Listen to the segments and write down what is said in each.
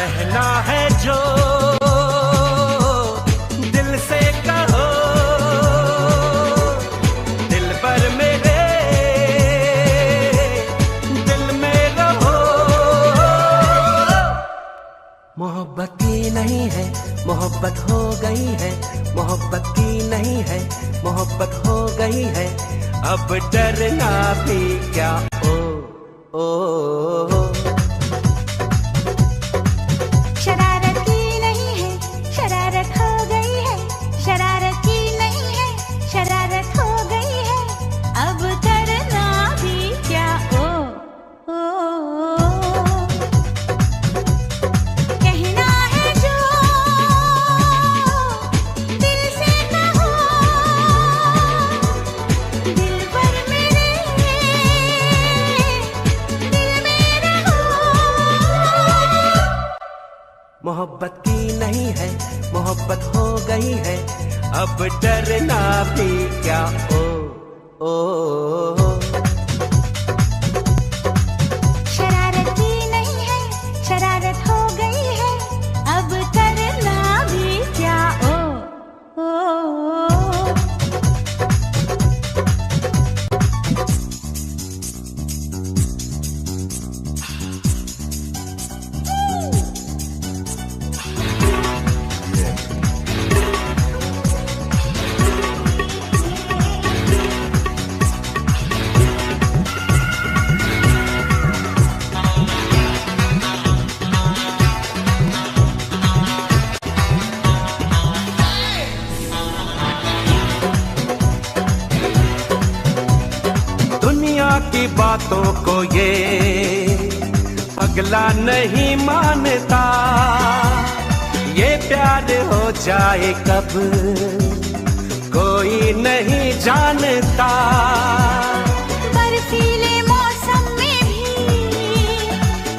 कहना है जो दिल से कहो, दिल पर मेरे दिल में रहो। मोहब्बत की नहीं है, मोहब्बत हो गई है, मोहब्बत की नहीं है, मोहब्बत हो गई है। अब डरना भी क्या, ओ ओ, ओ। शरारत की नहीं है, शरारत हो गई है, शरारत की नहीं है, शरारत हो गई है। अब डरना भी क्या, ओ ओ, ओ। कहना है जो दिल से कहो, दिल पर मेरे दिल में रहो। मोहब्बत की नहीं है, मोहब्बत हो गई है। अब डरना भी क्या, ओ ओ, ओ। शरारत की नहीं है, शरारत हो गई है। अब करना भी क्या, ओ ओ, ओ। दुनिया की बातों को ये अगला नहीं मानता, ये प्यार हो जाए कब कोई नहीं जानता। बर्फीले मौसम में भी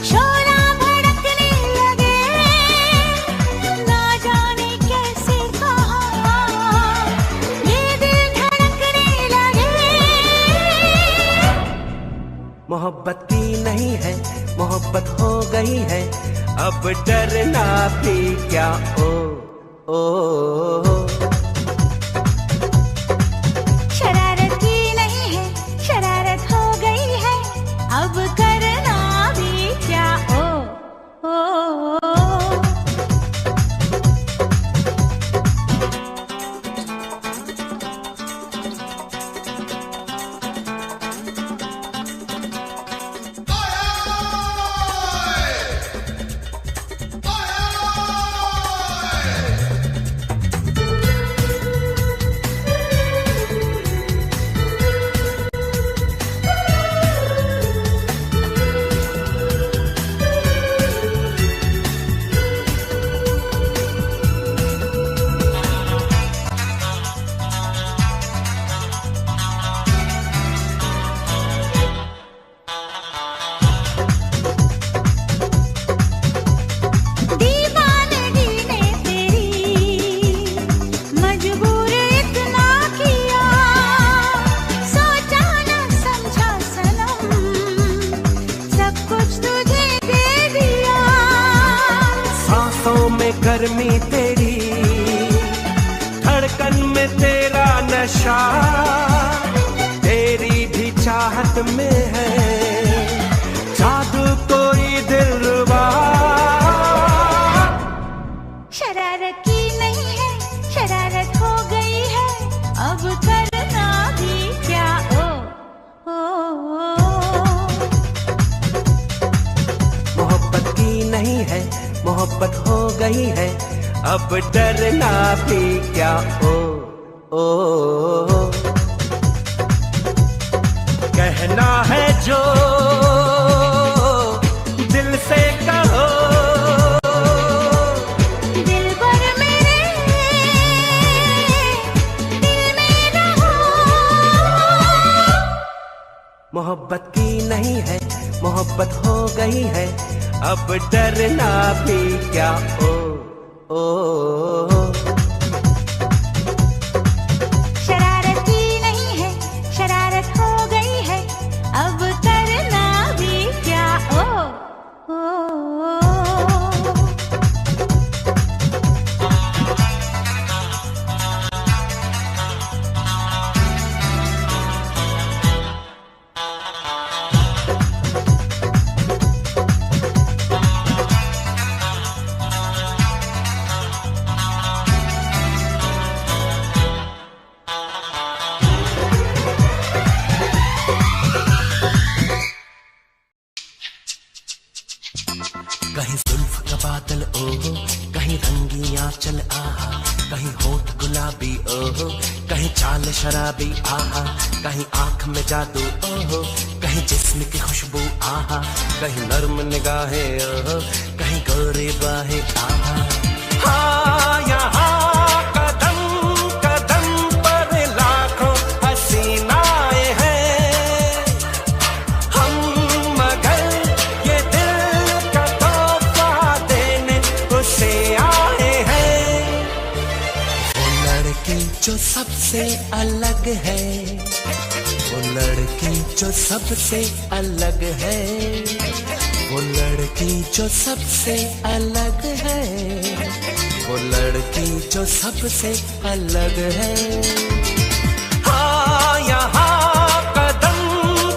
शोला भड़कने लगे, ना जाने कैसे कहाँ ये दिल धड़कने लगे। मोहब्बत की नहीं है, मोहब्बत हो गई है। अब डरना भी क्या, ओ ओ, ओ। शरारत की नहीं है, शरारत हो गई है। अब करना भी क्या, ओ ओ, ओ। दीवानगी ने तेरी मजबूर इतना किया, सोचा न समझा सनम, सब कुछ तुझे दे दिया। सांसों में गर्मी तेरी, धड़कन में तेरा नशा, तेरी भी चाहत में है जादू कोई दिलरुबा। शरारत की नहीं है, शरारत हो गई है। अब करना भी क्या, ओ ओ, ओ। मोहब्बत की नहीं है, मोहब्बत हो गई है। अब डरना भी क्या, ओ ओ, ओ। कहना है जो दिल से कहो, दिल पर मेरे दिल में रहो। मोहब्बत की नहीं है, मोहब्बत हो गई है। अब डरना भी क्या, ओ ओ, ओ। शरारत की नहीं है, शरारत हो गई है। अब करना भी क्या, ओ ओ, ओ। कहीं जुल्फ का बादल ओहो, कहीं रंगी आंचल आहा, कहीं होठ गुलाबी ओहो, कहीं चाल शराबी आहा, कहीं आंख में जादू ओहो, कहीं जिस्म की खुशबू आहा, कहीं नर्म निगाहें ओहो, कहीं गोरी बाहें आहा। हाँ यहाँ कदम कदम पर लाखों हसीनाएं हैं हम, मगर ये दिल का तोहफा देने उसे आए हैं। वो लड़की जो सबसे अलग है, वो लड़की जो सबसे अलग है, वो लड़की जो सबसे अलग है, वो लड़की जो सबसे अलग है। हाँ यहाँ कदम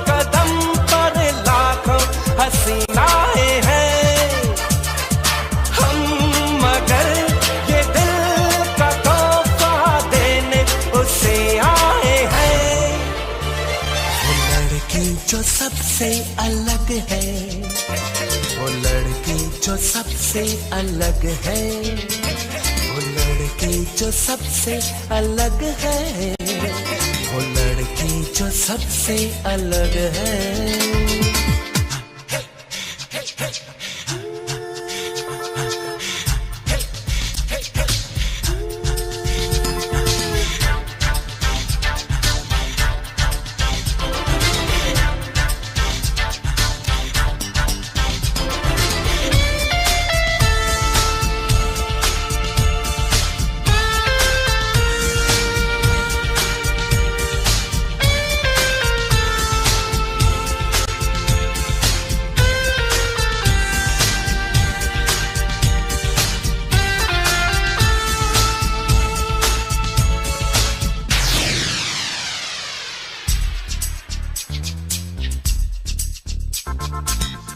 कदम पर लाखों हसीनाएं हैं हम, मगर ये दिल का तोहफा देने उसे आए हैं। वो लड़की जो सबसे अलग है, वो लड़की जो सबसे अलग है, वो लड़की जो सबसे अलग है, वो लड़की जो सबसे अलग है।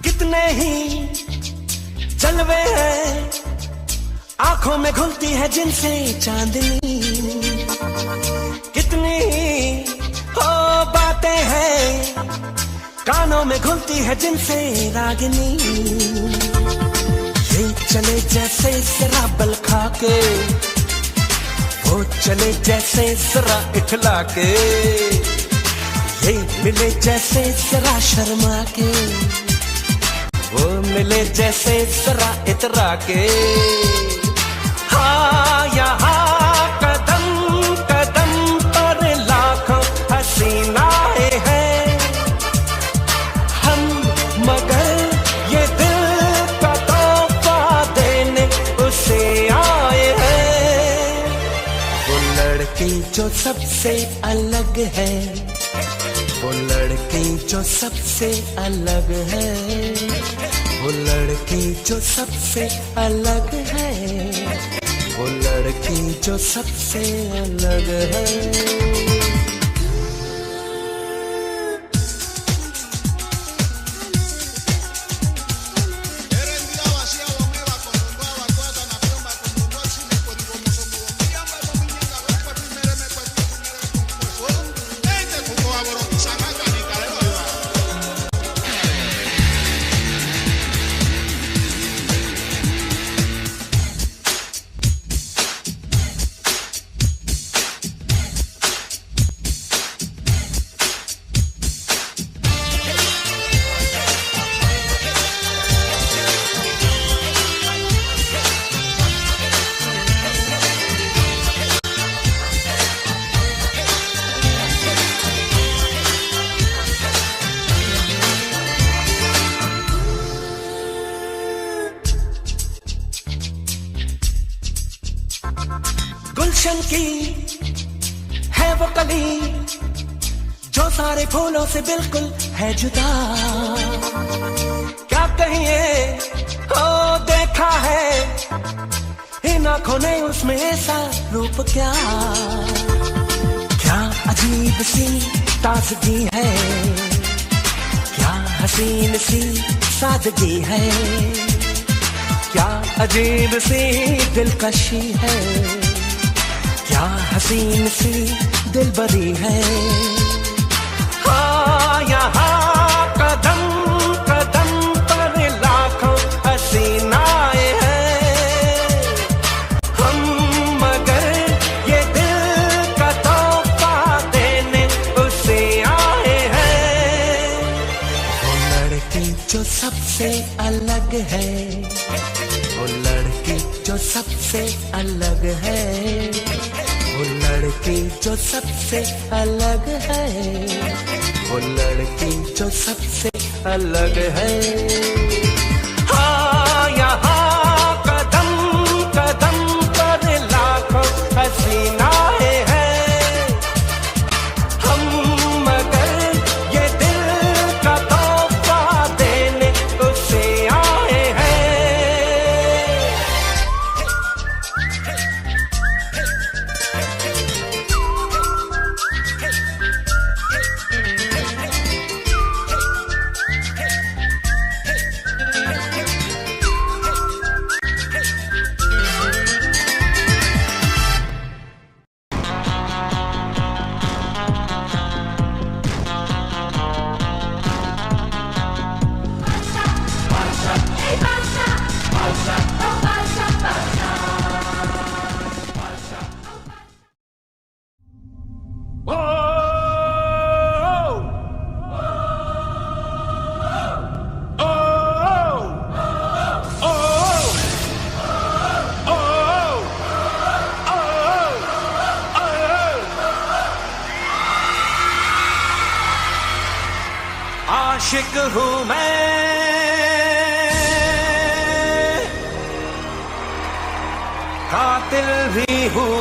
कितने ही जलवे हैं आंखों में घुलती है जिनसे चांदनी, कितनी हो बातें हैं कानों में घुलती है जिनसे रागिनी। ये चले जैसे जरा बल खा के, वो चले जैसे जरा इठला के, ये मिले जैसे जरा शर्मा के, वो मिले जैसे जरा इतरा के। हाँ यहाँ कदम कदम पर लाखों हसीनाएं हैं हम, मगर ये दिल का तोहफा देने उसे आए हैं। वो लड़की जो सबसे अलग है, वो लड़की जो सबसे अलग है, वो लड़की जो सबसे अलग है, वो लड़की जो सबसे अलग है। गुलशन की है वो कली जो सारे फूलों से बिल्कुल है जुदा। क्या कहिए हो देखा है इन आंखों ने उसमें ऐसा रूप, क्या क्या अजीब सी ताजगी है, क्या हसीन सी सादगी है, क्या अजीब सी दिलकशी है, क्या हसीन सी दिलबरी है। हाँ यहाँ कदम कदम पर लाखों अलग है, वो लड़की जो सबसे अलग है, वो लड़की जो सबसे अलग है, वो लड़की जो सबसे अलग है। हाँ यहाँ कदम कदम पर लाखों हसीनाएं हैं, हम मगर ये दिल का तोहफा देने उसे आए हैं। आशिक हूँ मैं, कातिल भी हूँ,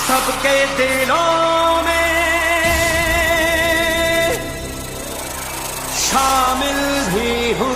सबके दिलों में शामिल भी हूँ।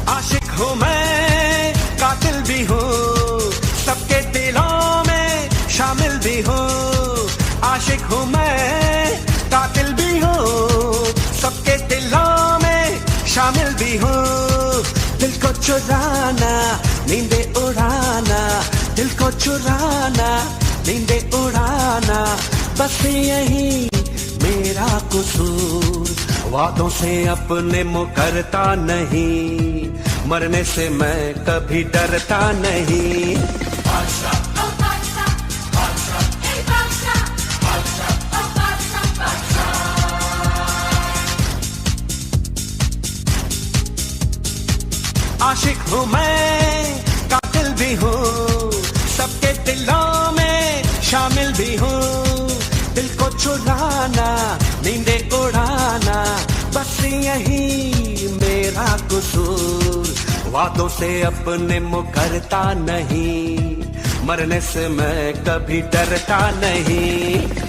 आशिक हूँ मैं, कातिल भी हूँ, सबके दिलों में शामिल भी हूँ। आशिक हूँ मैं, कातिल भी हूँ, सबके दिलों में शामिल भी हूँ। दिल को चुराना, नींदे उड़ाना, दिल को चुराना, नींदे उड़ाना, बस यही मेरा कसूर। वादों से अपने मुकरता नहीं, मरने से मैं कभी डरता नहीं। आशिक हूँ मैं, कातिल भी हूँ, सबके दिलों में शामिल भी हूँ। दिल को चुराना, नींदे उड़ाना, बस यही मेरा कसूर। वादों से अपने मुकरता नहीं, मरने से मैं कभी डरता नहीं।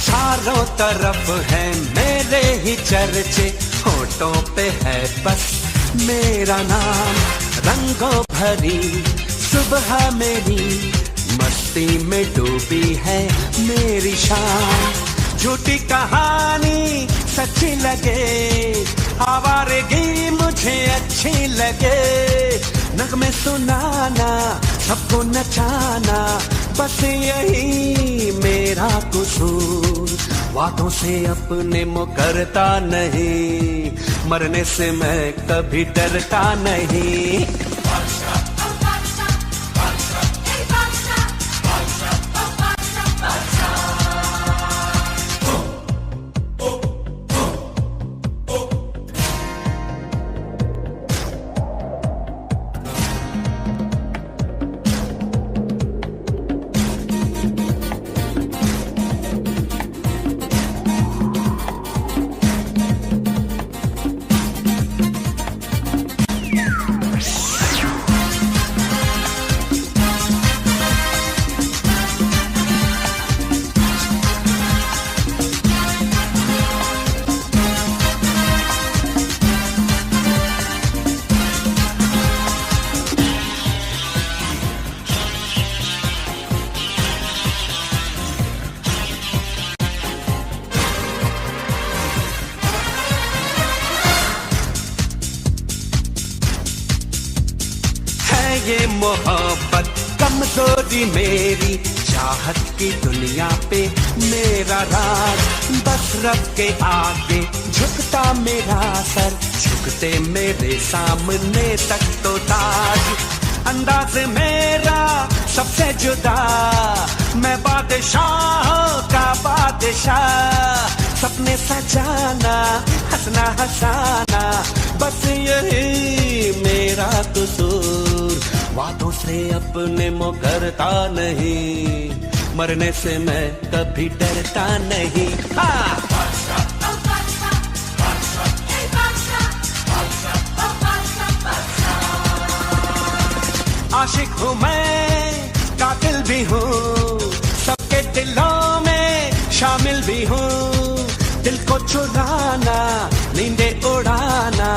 चारों तरफ है मेरे ही चर्चे, होठों पे है बस मेरा नाम। रंगों भरी सुबह मेरी, मस्ती में डूबी है मेरी शाम। झूठी कहानी सच्ची लगे, आवारगी मुझे अच्छी लगे। नगमे सुनाना, सबको नचाना, बस यही मेरा कसूर, वादों से अपने मुकरता नहीं, मरने से मैं कभी डरता नहीं। ये मोहब्बत कमजोरी मेरी, चाहत की दुनिया पे मेरा राज, बस रब के आगे झुकता मेरा सर, झुकते मेरे सामने तक तो ताज, अंदाज मेरा सबसे जुदा, मैं बादशाह का बादशाह, सपने सजाना हंसना हंसाना, बस यही मेरा कसूर, वादों से अपने मुकरता नहीं, मरने से मैं कभी डरता नहीं। आशिक हूँ मैं, कातिल भी हूँ, सबके दिलों में शामिल भी हूँ, दिल को चुराना नींदे उड़ाना,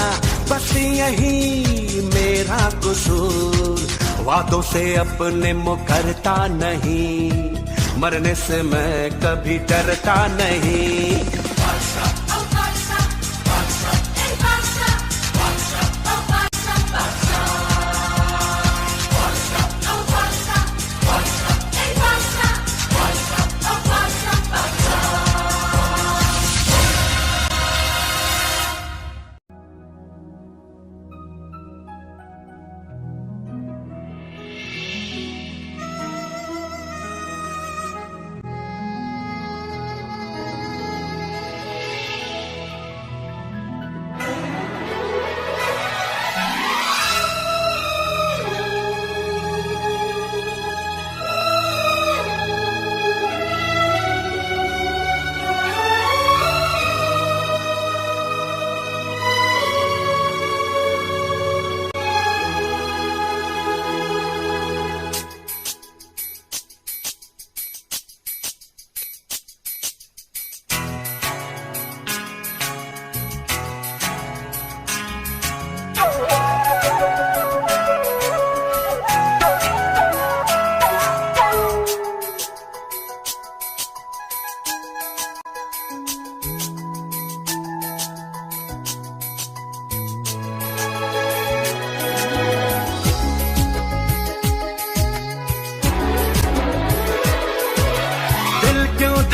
बस यही मेरा कसूर, वादों से अपने मुकरता नहीं, मरने से मैं कभी डरता नहीं।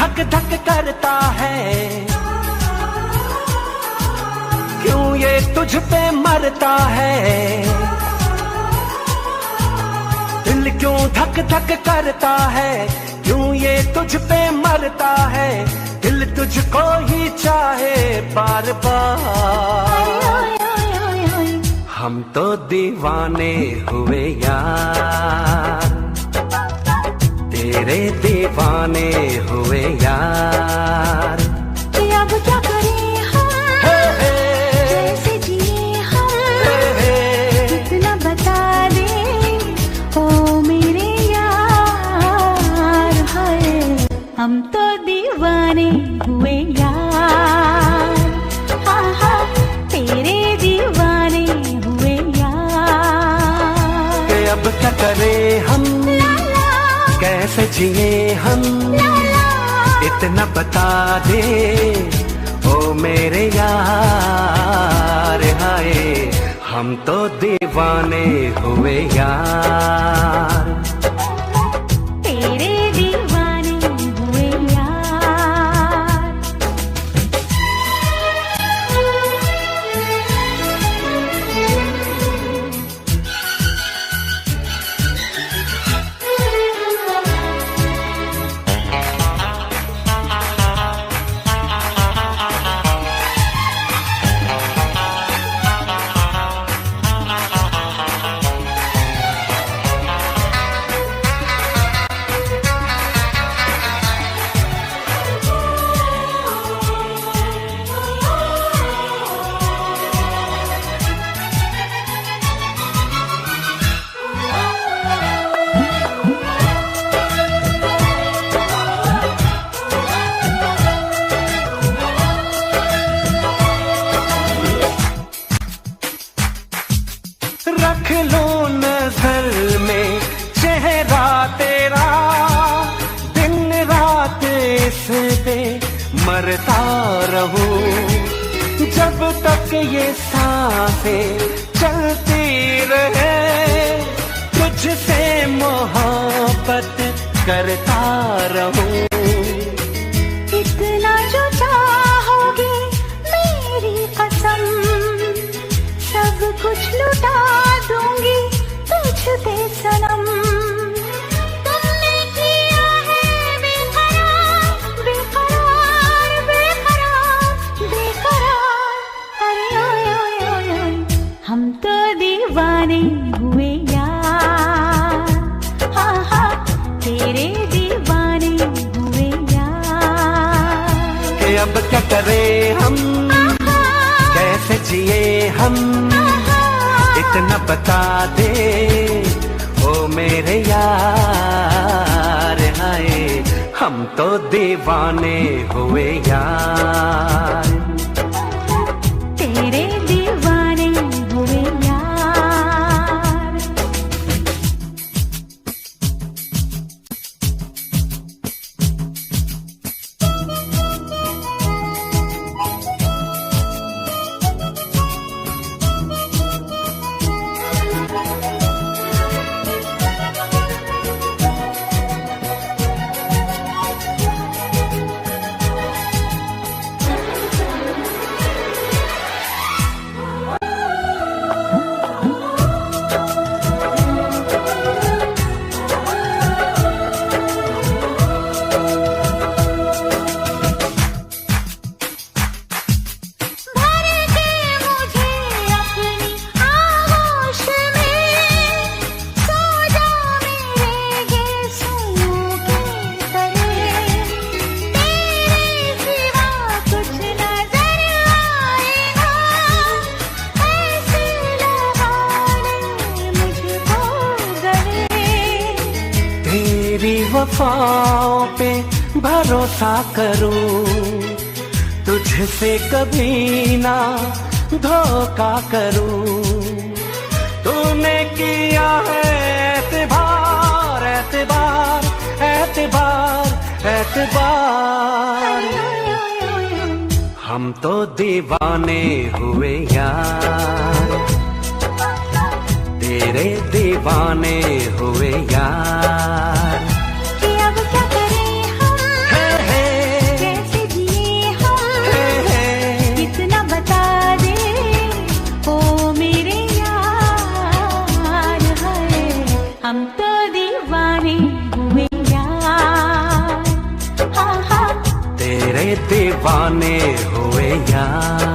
धक धक करता है, क्यों ये तुझ पे मरता है, दिल क्यों धक धक करता है, क्यों ये तुझ पे मरता है, दिल तुझको ही चाहे बार बार, हम तो दीवाने हुए यार, तेरे दीवाने हुए यार, अब क्या करें हम, कैसे जिए हम, कितना बता दे ओ मेरे यार, है हम तो दीवाने हुए यार, हाँ हाँ तेरे दीवाने हुए यार, अब क्या करें हम, कैसे जिए हम, इतना बता दे ओ मेरे यार, हाय हम तो दीवाने हुए यार, तेरे सांसें चलती रहे, तुझसे मोहब्बत करता रहूं। इतना जो चाहोगे मेरी कसम, सब कुछ लुटा दूंगी तुझ पे सनम। तुमने किया है बेकरार बेकरार बेकरार बेकरार, अरे ओए ओए ओए ओए, हम तो दीवाने हुए यार, हाँ हाँ तेरे दीवाने हुए यार। कि अब क्या करें हम, कैसे जिए हम, इतना बता दे ओ मेरे यार। हाय हम तो दीवाने हुए यार, तेरे दीवाने हुए यार। वफाओं पे भरोसा करूं, तुझसे कभी ना धोखा करूं। तूने किया है एतबार एतबार एतबार एतबार, हम तो दीवाने हुए यार, तेरे दीवाने हुए यार। कि अब क्या करें हम, कैसे जिए हम, कितना बता दे ओ मेरे यार। है हम तो दीवाने हुए यार, हाँ हाँ तेरे दीवाने हुए यार।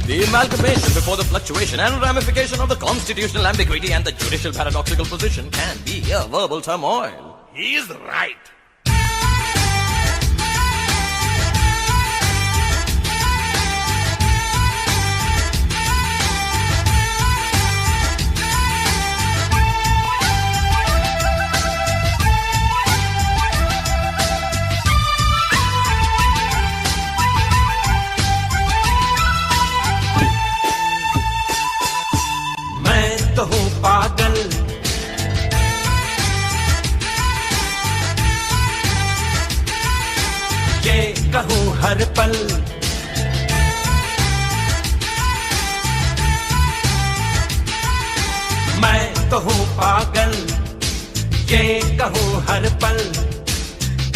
The amalgamation before the fluctuation and ramification of the constitutional ambiguity and the judicial paradoxical position can be a verbal turmoil. He's right. मैं तो हूँ पागल, ये कहूँ हर पल, मैं तो हूँ पागल, ये कहूँ हर पल।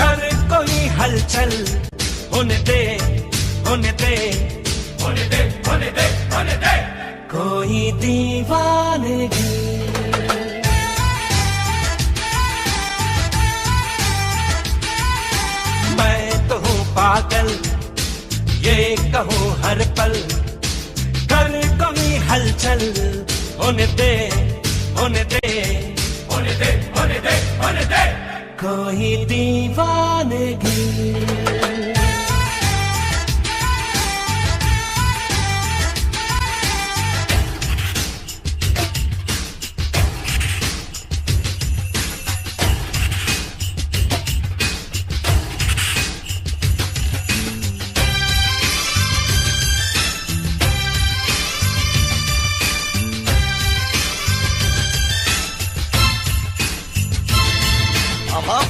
कर कोई हलचल, होने दे होने दे होने दे होने दे होने दे कोई दीवानगी। मैं तो हूँ ये कहूँ हर पल, कर कोई हलचल, होने दे, होने दे, होने दे, होने दे, होने दे, कोई दीवानगी।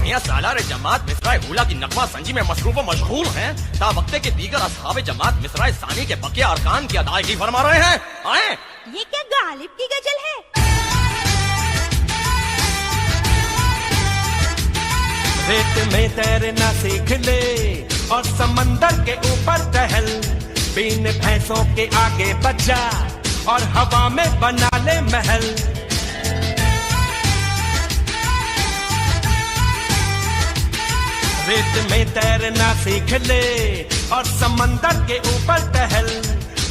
मियां सालार जमात मिसराए हुला की नगमा संजी में मसरूफ व मशगूल हैं, ता वक्ते के दीगर असहाबे जमात मिसराए सानी के बकिया अरकान की अदायगी फरमा रहे हैं। आए ये क्या गालिब की गजल है? रेत में तैरना सीख ले और समंदर के ऊपर टहल, बीन भैंसों के आगे बच जा और हवा में बना ले महल। रेत में तैरना सीख ले और समंदर के ऊपर टहल,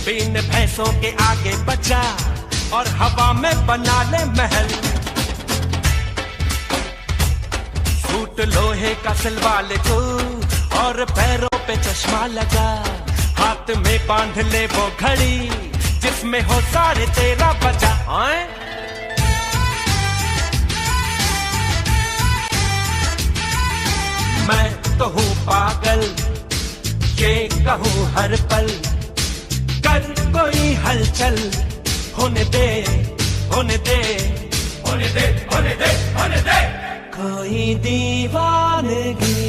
बीन भैंसों के आगे बचा और हवा में बना ले महल। सूट लोहे का सिलवाले को और पैरों पे चश्मा लगा, हाथ में बांध ले वो घड़ी जिसमें हो 13:30 बजा। मैं तो हूँ पागल, ये कहूँ हर पल, कर कोई हलचल, होने दे, होने दे, होने दे, होने दे, होने दे, कोई दीवानगी।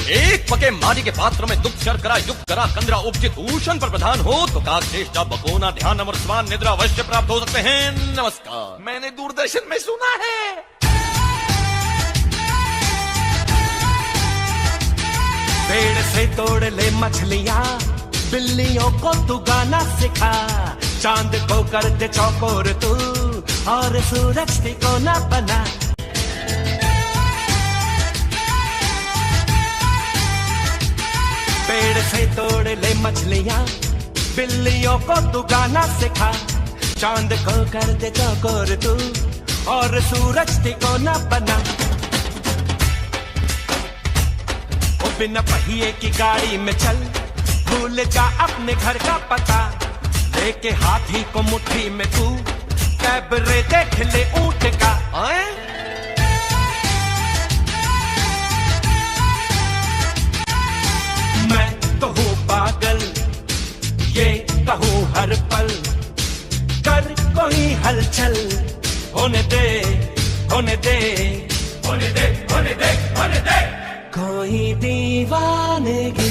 एक पके मारी के पात्र में दुख शर्करा युक्त करा कंदरा उपचित भूषण पर प्रधान हो तो काक चेष्टा बकोना ध्यान अमर स्वान निद्रा अवश्य प्राप्त हो सकते हैं। नमस्कार। मैंने दूरदर्शन में सुना है। पेड़ से तोड़ ले मछलियाँ, बिल्लियों को तू गाना सिखा, चांद को कर दे चौकोर तू और सूरज को ना बना। पेड़ से तोड़ ले मछलियाँ, बिल्लियों को तू गाना सिखा, चांद को कर दे चौकोर तू और सूरज को ना बना। ओ बिना पहिए की गाड़ी में चल, भूल जा अपने घर का पता, लेके हाथी को मुट्ठी में तू कैबरे देख ले ऊंट का। मैं तो हूँ पागल, ये कहूँ हर पल, कर कोई हलचल, होने दे, होने दे, होने दे, होने दे, होने दे, कोई दीवानगी।